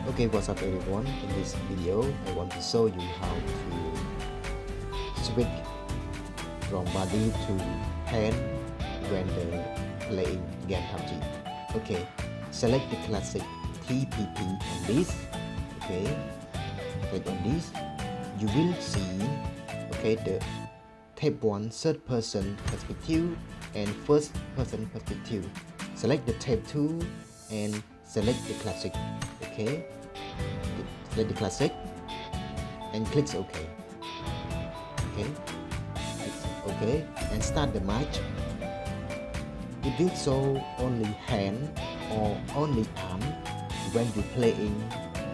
Okay, what's up everyone? In this video, I want to show you how to switch from body to hand when playing game Pubg. Okay, select the classic TPP on this. Okay, click on this. You will see the tab 1 third person perspective and first person perspective. Select the tab 2 and select the classic. Okay, select the classic and click OK. Okay, and start the match. It will show only hand or only arm when you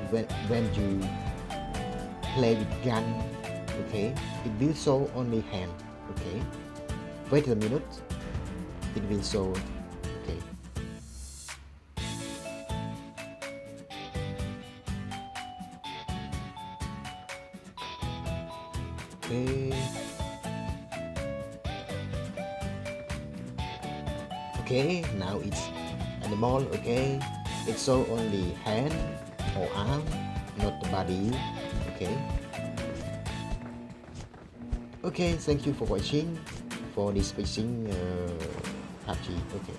when you play with gun. Okay, it will show only hand. Okay, wait a minute, it will show. Okay, okay, now it's animal. Okay, it show only hand or arm, not the body. Okay, thank you for watching for this fixing Pubg. Okay.